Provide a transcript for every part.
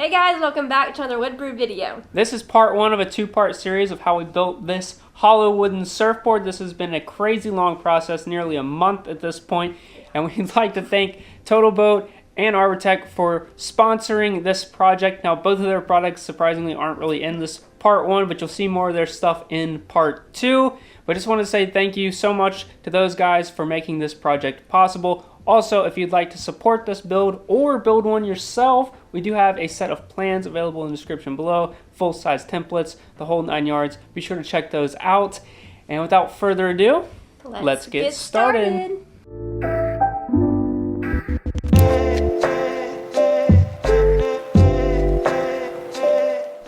Hey guys, welcome back to another Woodbrew video. This is part one of a two-part series of how we built this hollow wooden surfboard. This has been a crazy long process, nearly a month at this point, and we'd like to thank Total Boat and Arbortech for sponsoring this project. Now, both of their products surprisingly aren't really in this part one, but you'll see more of their stuff in part two. But I just want to say thank you so much to those guys for making this project possible. Also, if you'd like to support this build or build one yourself, we do have a set of plans available in the description below, full-size templates, the whole 9 yards. Be sure to check those out. And without further ado, let's get started.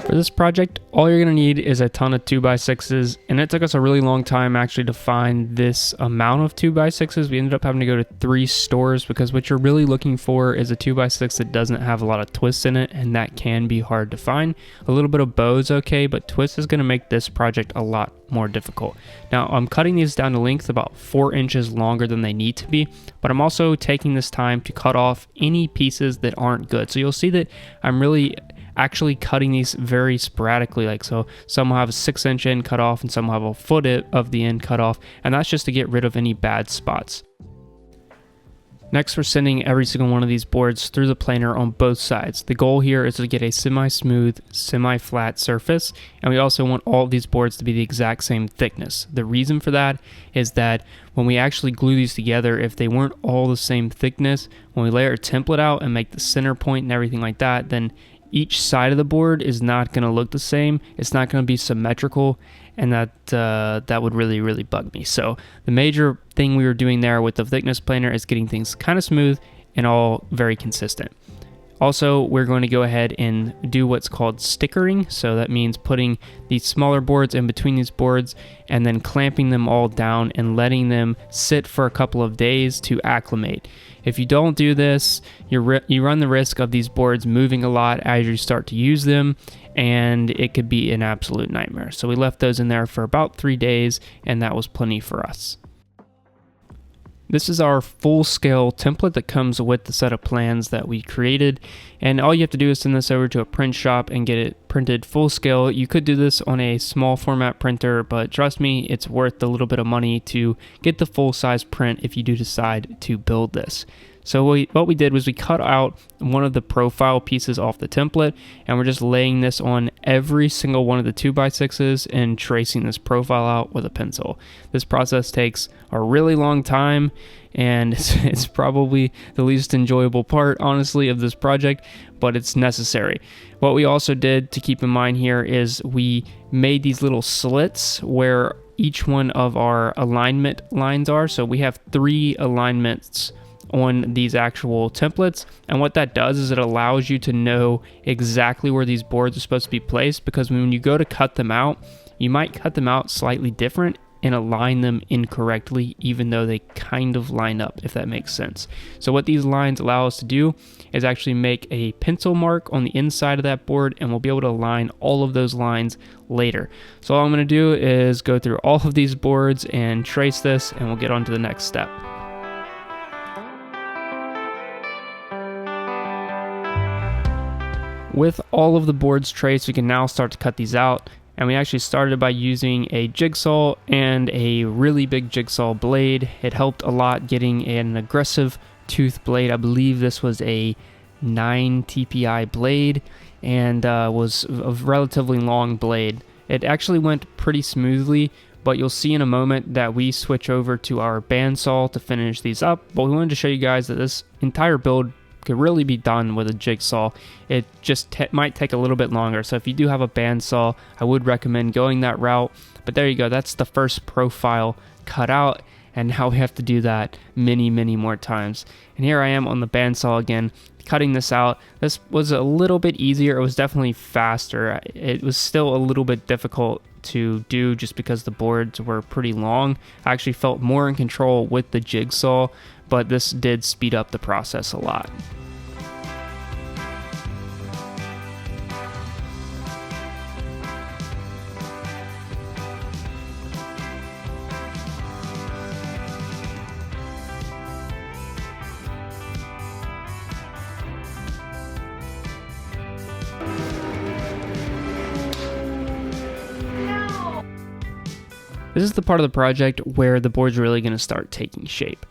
For this project, all you're going to need is a ton of 2x6s, and it took us a really long time actually to find this amount of 2x6s. We ended up having to go to 3 stores because what you're really looking for is a 2x6 that doesn't have a lot of twists in it, and that can be hard to find. A little bit of bow is okay, but twist is going to make this project a lot more difficult. Now, I'm cutting these down to length about 4 inches longer than they need to be, but I'm also taking this time to cut off any pieces that aren't good. So you'll see that I'm really actually cutting these very sporadically, like so some will have a 6-inch end cut off and some will have a foot of the end cut off, and that's just to get rid of any bad spots. Next, we're sending every single one of these boards through the planer on both sides. The goal here is to get a semi-smooth, semi-flat surface, and we also want all of these boards to be the exact same thickness. The reason for that is that when we actually glue these together, if they weren't all the same thickness, when we lay our template out and make the center point and everything like that, then each side of the board is not going to look the same. It's not going to be symmetrical, and that would really bug me. So the major thing we were doing there with the thickness planer is getting things kind of smooth and all very consistent. Also, we're going to go ahead and do what's called stickering. So that means putting these smaller boards in between these boards and then clamping them all down and letting them sit for a couple of days to acclimate. If you don't do this, you run the risk of these boards moving a lot as you start to use them, and it could be an absolute nightmare. So we left those in there for about 3 days, and that was plenty for us. This is our full-scale template that comes with the set of plans that we created, and all you have to do is send this over to a print shop and get it printed full scale. You could do this on a small format printer, but trust me, it's worth the little bit of money to get the full-size print if you do decide to build this. So what we did was we cut out one of the profile pieces off the template, and we're just laying this on every single one of the 2x6s and tracing this profile out with a pencil. This process takes a really long time, and it's probably the least enjoyable part, honestly, of this project, but it's necessary. What we also did to keep in mind here is we made these little slits where each one of our alignment lines are. So we have 3 alignments on these actual templates, and what that does is it allows you to know exactly where these boards are supposed to be placed, because when you go to cut them out, you might cut them out slightly different and align them incorrectly, even though they kind of line up, if that makes sense. So what these lines allow us to do is actually make a pencil mark on the inside of that board, and we'll be able to align all of those lines later. So all I'm going to do is go through all of these boards and trace this, and we'll get on to the next step. With all of the boards traced, we can now start to cut these out, and we actually started by using a jigsaw and a really big jigsaw blade. It helped a lot getting an aggressive tooth blade. I believe this was a 9 TPI blade and was a relatively long blade. It actually went pretty smoothly, but you'll see in a moment that we switch over to our bandsaw to finish these up. But we wanted to show you guys that this entire build could really be done with a jigsaw. It just might take a little bit longer. So if you do have a bandsaw, I would recommend going that route. But there you go. That's the first profile cut out, and now we have to do that many more times. And here I am on the bandsaw again, cutting this out. This was a little bit easier. It was definitely faster. It was still a little bit difficult to do just because the boards were pretty long. I actually felt more in control with the jigsaw, but this did speed up the process a lot. This is the part of the project where the board's really going to start taking shape.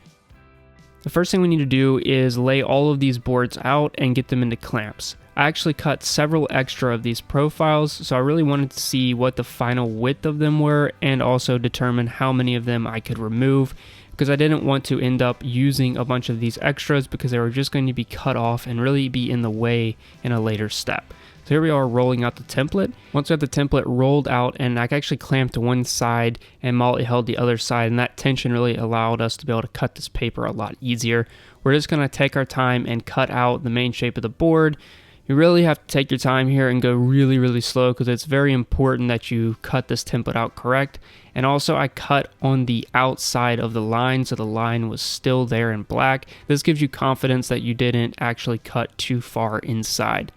The first thing we need to do is lay all of these boards out and get them into clamps. I actually cut several extra of these profiles, so I really wanted to see what the final width of them were and also determine how many of them I could remove, because I didn't want to end up using a bunch of these extras because they were just going to be cut off and really be in the way in a later step. So here we are rolling out the template. Once we have the template rolled out, and I actually clamped one side and Molly held the other side, and that tension really allowed us to be able to cut this paper a lot easier. We're just going to take our time and cut out the main shape of the board. You really have to take your time here and go really, really slow, because it's very important that you cut this template out correct. And also I cut on the outside of the line, so the line was still there in black. This gives you confidence that you didn't actually cut too far inside.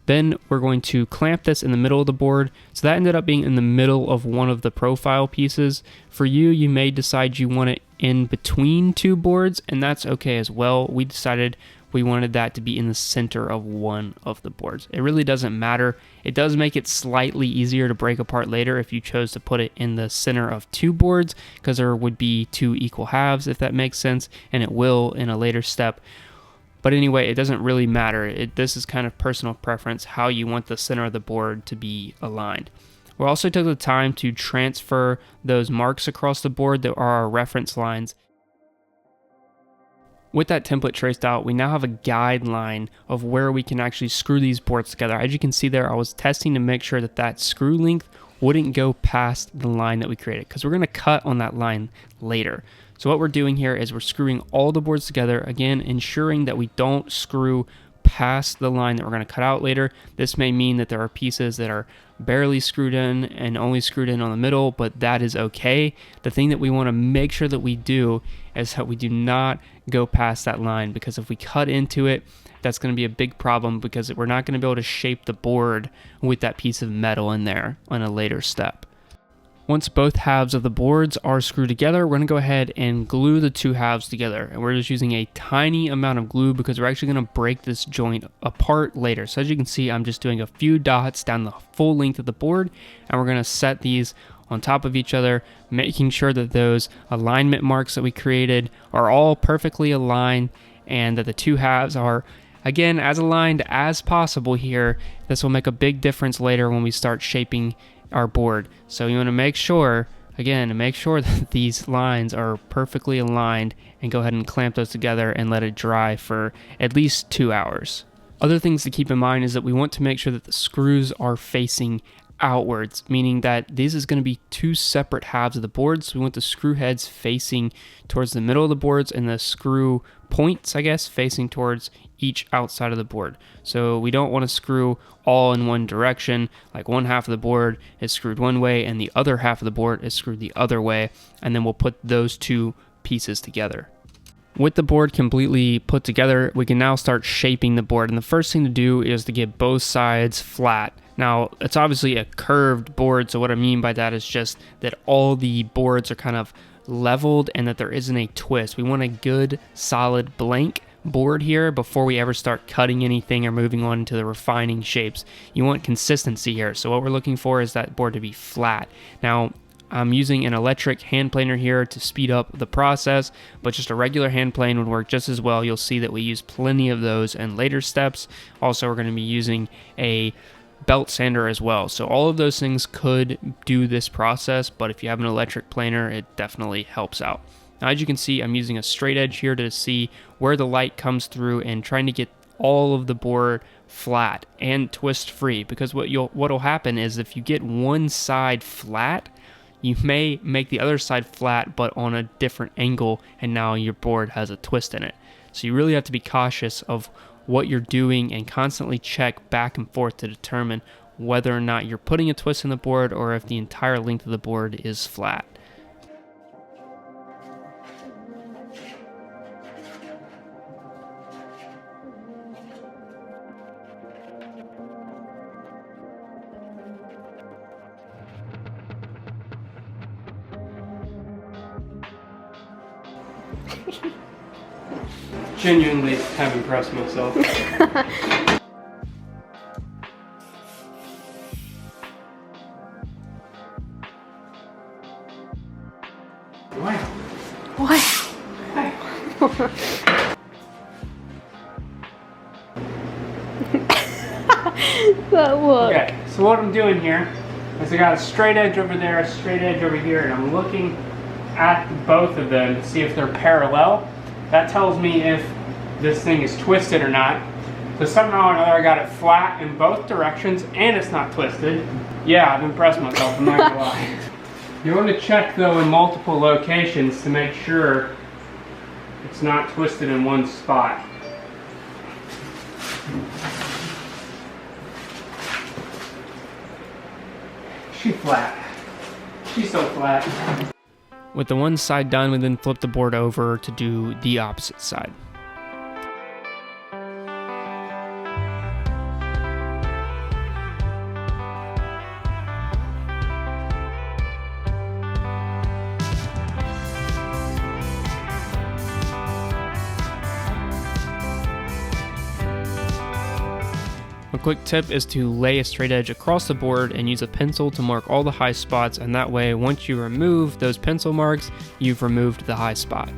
Then we're going to clamp this in the middle of the board. So that ended up being in the middle of one of the profile pieces. For you, you may decide you want it in between two boards, and that's okay as well. We decided we wanted that to be in the center of one of the boards. It really doesn't matter. It does make it slightly easier to break apart later if you chose to put it in the center of two boards, because there would be two equal halves, if that makes sense, and it will in a later step. But anyway, it doesn't really matter. This is kind of personal preference, how you want the center of the board to be aligned. We also took the time to transfer those marks across the board that are our reference lines. With that template traced out, we now have a guideline of where we can actually screw these boards together. As you can see there, I was testing to make sure that that screw length wouldn't go past the line that we created, because we're going to cut on that line later. So what we're doing here is we're screwing all the boards together, again, ensuring that we don't screw past the line that we're going to cut out later. This may mean that there are pieces that are barely screwed in and only screwed in on the middle, but that is okay. The thing that we want to make sure that we do is that we do not go past that line, because if we cut into it, that's going to be a big problem, because we're not going to be able to shape the board with that piece of metal in there on a later step. Once both halves of the boards are screwed together, we're going to go ahead and glue the two halves together. And we're just using a tiny amount of glue, because we're actually going to break this joint apart later. So as you can see, I'm just doing a few dots down the full length of the board, and we're going to set these on top of each other, making sure that those alignment marks that we created are all perfectly aligned, and that the two halves are, again, as aligned as possible here. This will make a big difference later when we start shaping our board. So you want to make sure, again, that these lines are perfectly aligned, and go ahead and clamp those together and let it dry for at least 2 hours. Other things to keep in mind is that we want to make sure that the screws are facing outwards, meaning that this is going to be two separate halves of the board. So we want the screw heads facing towards the middle of the boards, and the screw points, I guess, facing towards each outside of the board. So we don't want to screw all in one direction, like one half of the board is screwed one way and the other half of the board is screwed the other way, and then we'll put those two pieces together. With the board completely put together, we can now start shaping the board, and the first thing to do is to get both sides flat. Now, it's obviously a curved board, so what I mean by that is just that all the boards are kind of leveled and that there isn't a twist. We want a good, solid, blank board here before we ever start cutting anything or moving on to the refining shapes. You want consistency here, so what we're looking for is that board to be flat. Now, I'm using an electric hand planer here to speed up the process, but just a regular hand plane would work just as well. You'll see that we use plenty of those in later steps. Also, we're going to be using a belt sander as well. So all of those things could do this process, but if you have an electric planer, it definitely helps out. Now, as you can see, I'm using a straight edge here to see where the light comes through and trying to get all of the board flat and twist free, because what'll happen is if you get one side flat, you may make the other side flat but on a different angle, and now your board has a twist in it. So you really have to be cautious of what you're doing and constantly check back and forth to determine whether or not you're putting a twist in the board or if the entire length of the board is flat. Genuinely have impressed myself. Wow. Wow. That look. Okay, so what I'm doing here is I got a straight edge over there, a straight edge over here, and I'm looking at both of them to see if they're parallel. That tells me if this thing is twisted or not. So somehow or another I got it flat in both directions and it's not twisted. Yeah, I've impressed myself, I'm not gonna lie. You want to check though in multiple locations to make sure it's not twisted in one spot. She's flat. She's so flat. With the one side done, we then flip the board over to do the opposite side. A quick tip is to lay a straight edge across the board and use a pencil to mark all the high spots, and that way once you remove those pencil marks, you've removed the high spot.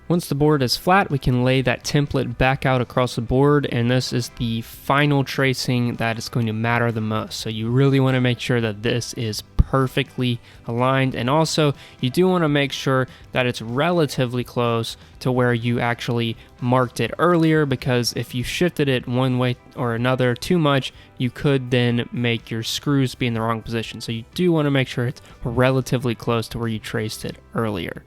Once the board is flat, we can lay that template back out across the board, and this is the final tracing that is going to matter the most. So you really want to make sure that this is perfectly aligned, and also you do want to make sure that it's relatively close to where you actually marked it earlier, because if you shifted it one way or another too much, you could then make your screws be in the wrong position. So you do want to make sure it's relatively close to where you traced it earlier.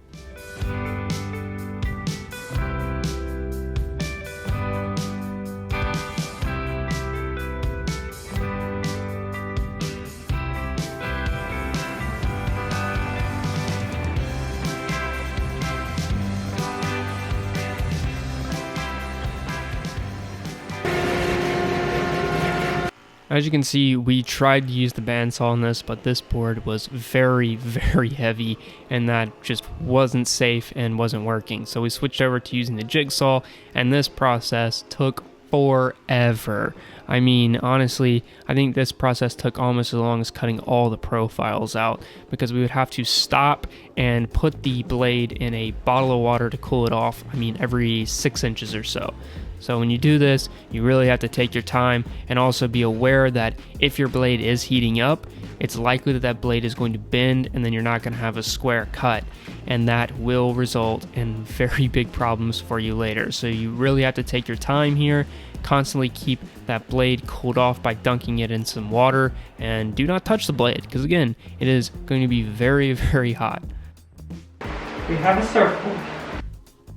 As you can see, we tried to use the bandsaw on this, but this board was very, very heavy, and that just wasn't safe and wasn't working. So we switched over to using the jigsaw, and this process took forever. I mean, honestly, I think this process took almost as long as cutting all the profiles out, because we would have to stop and put the blade in a bottle of water to cool it off, every 6 inches or so. So when you do this, you really have to take your time, and also be aware that if your blade is heating up, it's likely that that blade is going to bend, and then you're not going to have a square cut, and that will result in very big problems for you later. So you really have to take your time here, constantly keep that blade cooled off by dunking it in some water, and do not touch the blade, because again, it is going to be very, very hot. We have a surfboard.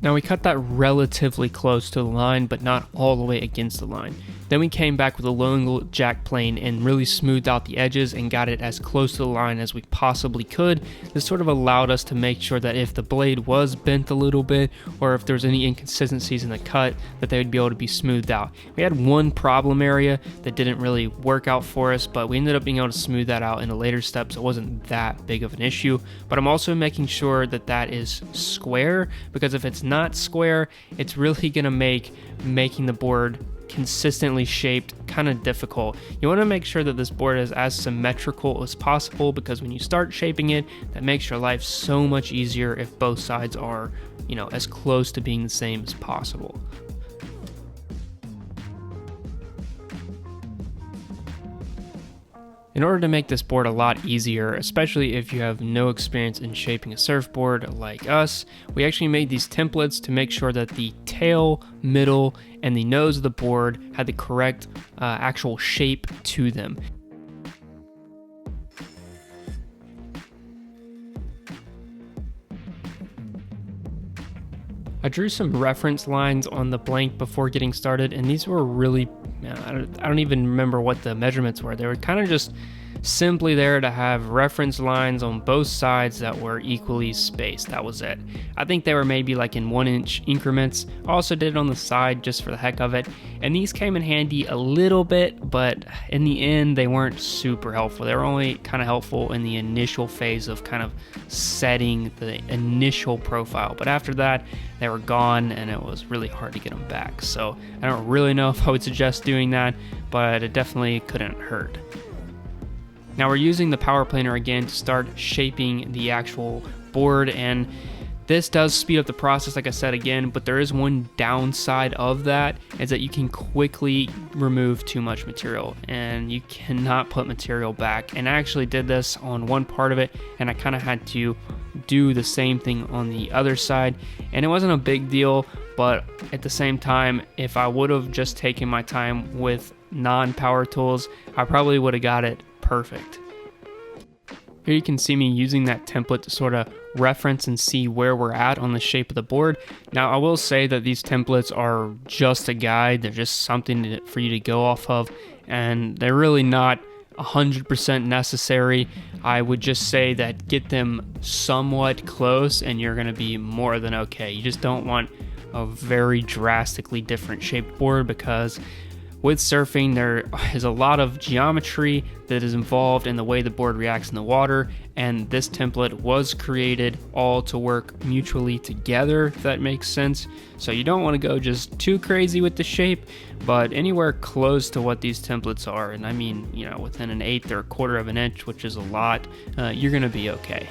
Now we cut that relatively close to the line, but not all the way against the line. Then we came back with a low angle jack plane and really smoothed out the edges and got it as close to the line as we possibly could. This sort of allowed us to make sure that if the blade was bent a little bit, or if there's any inconsistencies in the cut, that they would be able to be smoothed out. We had one problem area that didn't really work out for us, but we ended up being able to smooth that out in a later step, so it wasn't that big of an issue. But I'm also making sure that that is square, because if it's not square, it's really going to make making the board consistently shaped kind of difficult. You want to make sure that this board is as symmetrical as possible, because when you start shaping it, that makes your life so much easier if both sides are, as close to being the same as possible. In order to make this board a lot easier, especially if you have no experience in shaping a surfboard like us, we actually made these templates to make sure that the tail, middle, and the nose of the board had the correct actual shape to them. I drew some reference lines on the blank before getting started, and these were really, I don't even remember what the measurements were. They were kind of just simply there to have reference lines on both sides that were equally spaced. That was it. I think they were maybe like in 1-inch increments. I also did it on the side just for the heck of it, and these came in handy a little bit, but in the end they weren't super helpful. They were only kind of helpful in the initial phase of kind of setting the initial profile, but after that they were gone and it was really hard to get them back. So I don't really know if I would suggest doing that, but it definitely couldn't hurt. Now we're using the power planer again to start shaping the actual board, and this does speed up the process, like I said again, but there is one downside of that, is that you can quickly remove too much material and you cannot put material back. And I actually did this on one part of it, and I kind of had to do the same thing on the other side, and it wasn't a big deal, but at the same time, if I would have just taken my time with non-power tools, I probably would have got it perfect. Here you can see me using that template to sort of reference and see where we're at on the shape of the board. Now I will say that these templates are just a guide. They're just something for you to go off of, and they're really not 100% necessary. I would just say that get them somewhat close and you're going to be more than okay. You just don't want a very drastically different shaped board, because with surfing, there is a lot of geometry that is involved in the way the board reacts in the water, and this template was created all to work mutually together, if that makes sense. So you don't want to go just too crazy with the shape, but anywhere close to what these templates are, and I mean, you know, within 1/8 or 1/4 of an inch, which is a lot, you're going to be okay.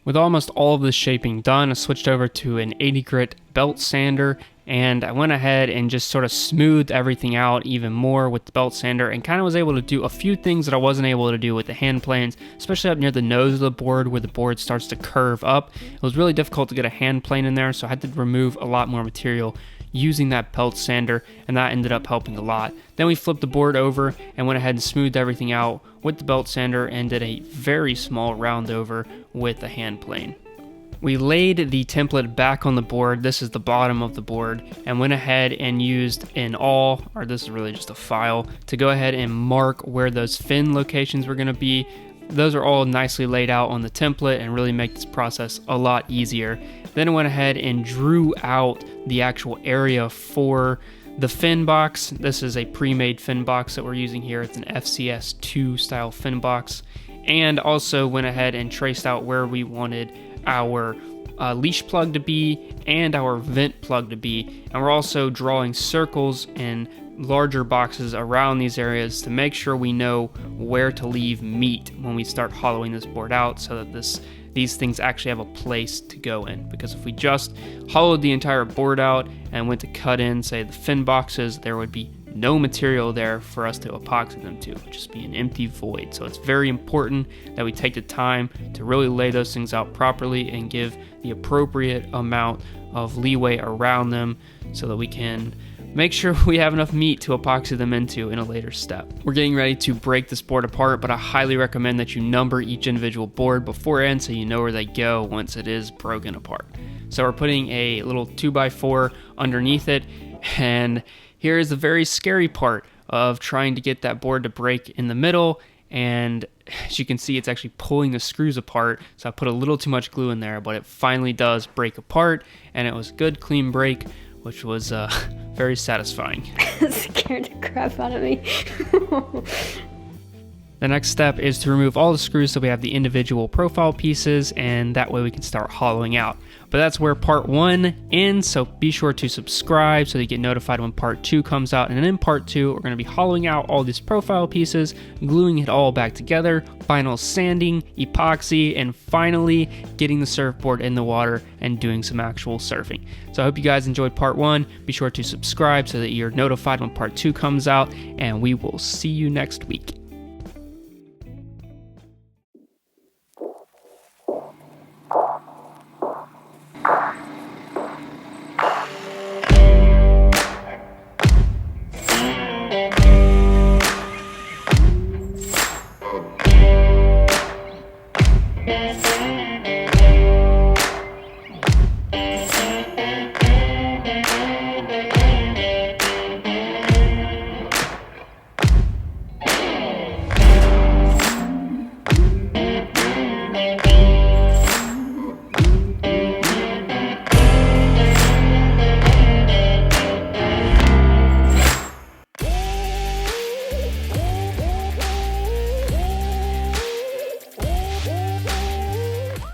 With almost all of this shaping done, I switched over to an 80 grit belt sander, and I went ahead and just sort of smoothed everything out even more with the belt sander, and kind of was able to do a few things that I wasn't able to do with the hand planes, especially up near the nose of the board where the board starts to curve up. It was really difficult to get a hand plane in there, so I had to remove a lot more material using that belt sander, and that ended up helping a lot. Then we flipped the board over and went ahead and smoothed everything out with the belt sander and did a very small round over with the hand plane. We laid the template back on the board, this is the bottom of the board, and went ahead and used an awl, or this is really just a file, to go ahead and mark where those fin locations were going to be. Those are all nicely laid out on the template and really make this process a lot easier. Then I went ahead and drew out the actual area for the fin box. This is a pre-made fin box that we're using here. It's an FCS2 style fin box. And also went ahead and traced out where we wanted our leash plug to be and our vent plug to be. And we're also drawing circles and larger boxes around these areas to make sure we know where to leave meat when we start hollowing this board out, so that these things actually have a place to go in. Because if we just hollowed the entire board out and went to cut in, say, the fin boxes, there would be no material there for us to epoxy them to. It would just be an empty void. So it's very important that we take the time to really lay those things out properly and give the appropriate amount of leeway around them so that we can make sure we have enough meat to epoxy them into in a later step. We're getting ready to break this board apart, but I highly recommend that you number each individual board beforehand so you know where they go once it is broken apart. So we're putting a little 2x4 underneath it, and here is the very scary part of trying to get that board to break in the middle, and as you can see, it's actually pulling the screws apart, so I put a little too much glue in there, but it finally does break apart, and it was a good clean break, which was very satisfying. Scared the crap out of me. The next step is to remove all the screws so we have the individual profile pieces, and that way we can start hollowing out. But that's where part 1 ends, so be sure to subscribe so that you get notified when part 2 comes out. And in part 2, we're going to be hollowing out all these profile pieces, gluing it all back together, final sanding, epoxy, and finally getting the surfboard in the water and doing some actual surfing. So I hope you guys enjoyed part 1. Be sure to subscribe so that you're notified when part 2 comes out, and we will see you next week.